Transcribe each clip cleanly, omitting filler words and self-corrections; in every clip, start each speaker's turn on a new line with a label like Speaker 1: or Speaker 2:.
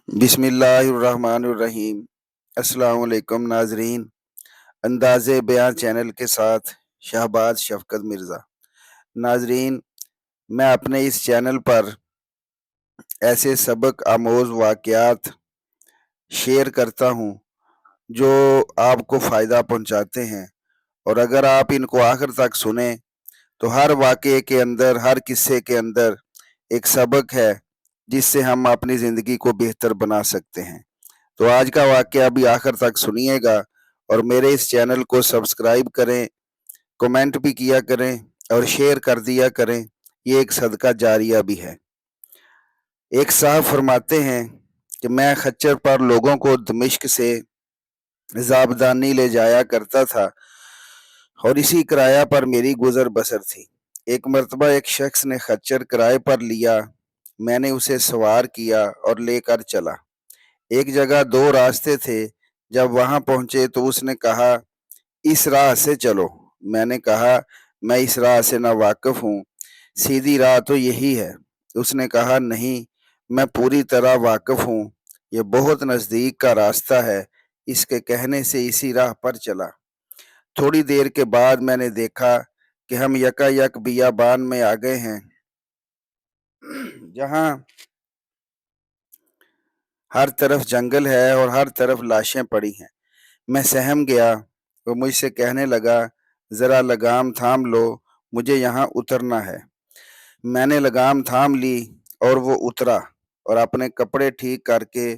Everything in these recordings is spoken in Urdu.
Speaker 1: بسم اللہ الرحمن الرحیم۔ السلام علیکم ناظرین، انداز بیان چینل کے ساتھ شہباز شفقت مرزا۔ ناظرین، میں اپنے اس چینل پر ایسے سبق آموز واقعات شیئر کرتا ہوں جو آپ کو فائدہ پہنچاتے ہیں، اور اگر آپ ان کو آخر تک سنیں تو ہر واقعے کے اندر، ہر قصے کے اندر ایک سبق ہے جس سے ہم اپنی زندگی کو بہتر بنا سکتے ہیں۔ تو آج کا واقعہ بھی آخر تک سنیے گا، اور میرے اس چینل کو سبسکرائب کریں، کمنٹ بھی کیا کریں اور شیئر کر دیا کریں، یہ ایک صدقہ جاریہ بھی ہے۔ ایک صاحب فرماتے ہیں کہ میں خچر پر لوگوں کو دمشق سے زابدانی لے جایا کرتا تھا، اور اسی کرایہ پر میری گزر بسر تھی۔ ایک مرتبہ ایک شخص نے خچر کرائے پر لیا، میں نے اسے سوار کیا اور لے کر چلا۔ ایک جگہ دو راستے تھے، جب وہاں پہنچے تو اس نے کہا اس راہ سے چلو۔ میں نے کہا میں اس راہ سے نا واقف ہوں، سیدھی راہ تو یہی ہے۔ اس نے کہا نہیں، میں پوری طرح واقف ہوں، یہ بہت نزدیک کا راستہ ہے۔ اس کے کہنے سے اسی راہ پر چلا۔ تھوڑی دیر کے بعد میں نے دیکھا کہ ہم یکا یک بیابان میں آ گئے ہیں، جہاں ہر طرف جنگل ہے اور ہر طرف لاشیں پڑی ہیں۔ میں سہم گیا۔ وہ مجھ سے کہنے لگا ذرا لگام تھام لو، مجھے یہاں اترنا ہے۔ میں نے لگام تھام لی اور وہ اترا، اور اپنے کپڑے ٹھیک کر کے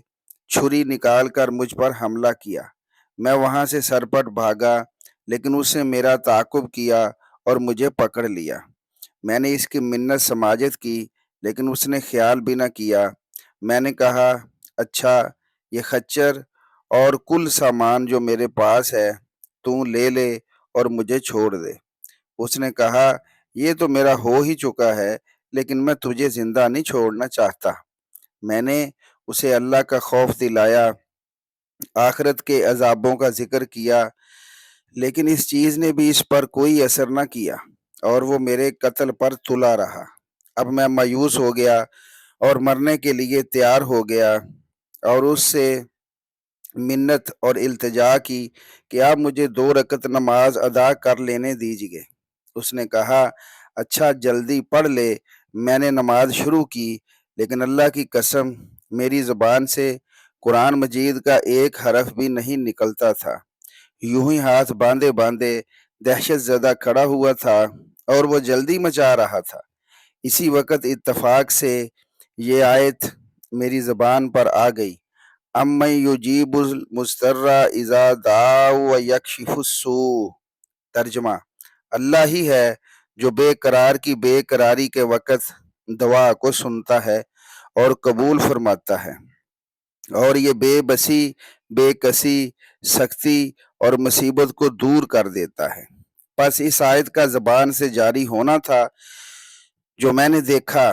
Speaker 1: چھری نکال کر مجھ پر حملہ کیا۔ میں وہاں سے سرپٹ بھاگا، لیکن اس نے میرا تعاقب کیا اور مجھے پکڑ لیا۔ میں نے اس کی منت سماجت کی، لیکن اس نے خیال بھی نہ کیا۔ میں نے کہا اچھا، یہ خچر اور کل سامان جو میرے پاس ہے تو لے لے اور مجھے چھوڑ دے۔ اس نے کہا یہ تو میرا ہو ہی چکا ہے، لیکن میں تجھے زندہ نہیں چھوڑنا چاہتا۔ میں نے اسے اللہ کا خوف دلایا، آخرت کے عذابوں کا ذکر کیا، لیکن اس چیز نے بھی اس پر کوئی اثر نہ کیا، اور وہ میرے قتل پر تلا رہا۔ اب میں مایوس ہو گیا اور مرنے کے لیے تیار ہو گیا، اور اس سے منت اور التجا کی کہ آپ مجھے 2 رکعت نماز ادا کر لینے دیجیے۔ اس نے کہا اچھا، جلدی پڑھ لے۔ میں نے نماز شروع کی، لیکن اللہ کی قسم میری زبان سے قرآن مجید کا ایک حرف بھی نہیں نکلتا تھا۔ یوں ہی ہاتھ باندھے باندھے دہشت زدہ کھڑا ہوا تھا، اور وہ جلدی مچا رہا تھا۔ اسی وقت اتفاق سے یہ آیت میری زبان پر آ گئی، امن یجیب المضطر اذا دعا ویکشف السوء۔ ترجمہ، اللہ ہی ہے جو بے قرار کی بے قراری کے وقت دعا کو سنتا ہے اور قبول فرماتا ہے، اور یہ بے بسی، بے کسی، سختی اور مصیبت کو دور کر دیتا ہے۔ پس اس آیت کا زبان سے جاری ہونا تھا، جو میں نے دیکھا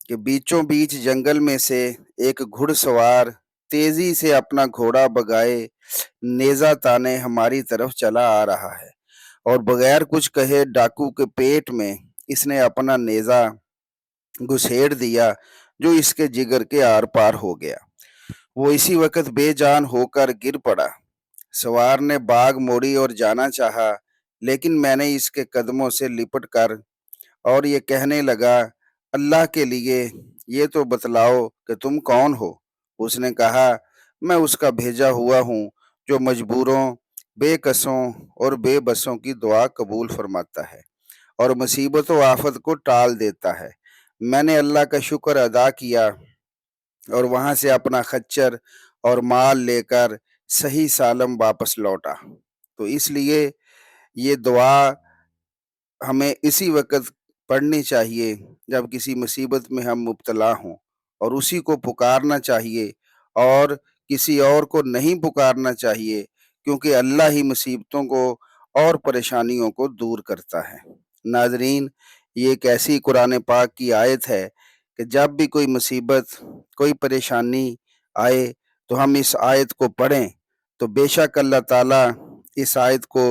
Speaker 1: کہ بیچوں بیچ جنگل میں سے ایک گھڑ سوار تیزی سے اپنا گھوڑا بگائے نیزہ تانے ہماری طرف چلا آ رہا ہے، اور بغیر کچھ کہے ڈاکو کے پیٹ میں اس نے اپنا نیزہ گھسیڑ دیا، جو اس کے جگر کے آر پار ہو گیا۔ وہ اسی وقت بے جان ہو کر گر پڑا۔ سوار نے باغ موڑی اور جانا چاہا، لیکن میں نے اس کے قدموں سے لپٹ کر اور یہ کہنے لگا اللہ کے لیے یہ تو بتلاؤ کہ تم کون ہو۔ اس نے کہا میں اس کا بھیجا ہوا ہوں جو مجبوروں، بے کسوں اور بے بسوں کی دعا قبول فرماتا ہے اور مصیبت و آفت کو ٹال دیتا ہے۔ میں نے اللہ کا شکر ادا کیا اور وہاں سے اپنا خچر اور مال لے کر صحیح سالم واپس لوٹا۔ تو اس لیے یہ دعا ہمیں اسی وقت پڑھنی چاہیے جب کسی مصیبت میں ہم مبتلا ہوں، اور اسی کو پکارنا چاہیے، اور کسی اور کو نہیں پکارنا چاہیے، کیونکہ اللہ ہی مصیبتوں کو اور پریشانیوں کو دور کرتا ہے۔ ناظرین، یہ ایک ایسی قرآن پاک کی آیت ہے کہ جب بھی کوئی مصیبت، کوئی پریشانی آئے تو ہم اس آیت کو پڑھیں، تو بے شک اللہ تعالیٰ اس آیت کو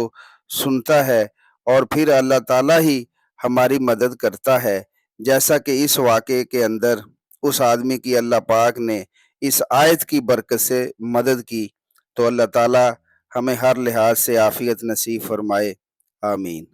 Speaker 1: سنتا ہے، اور پھر اللہ تعالیٰ ہی ہماری مدد کرتا ہے، جیسا کہ اس واقعے کے اندر اس آدمی کی اللہ پاک نے اس آیت کی برکت سے مدد کی، تو اللہ تعالیٰ ہمیں ہر لحاظ سے عافیت نصیب فرمائے، آمین۔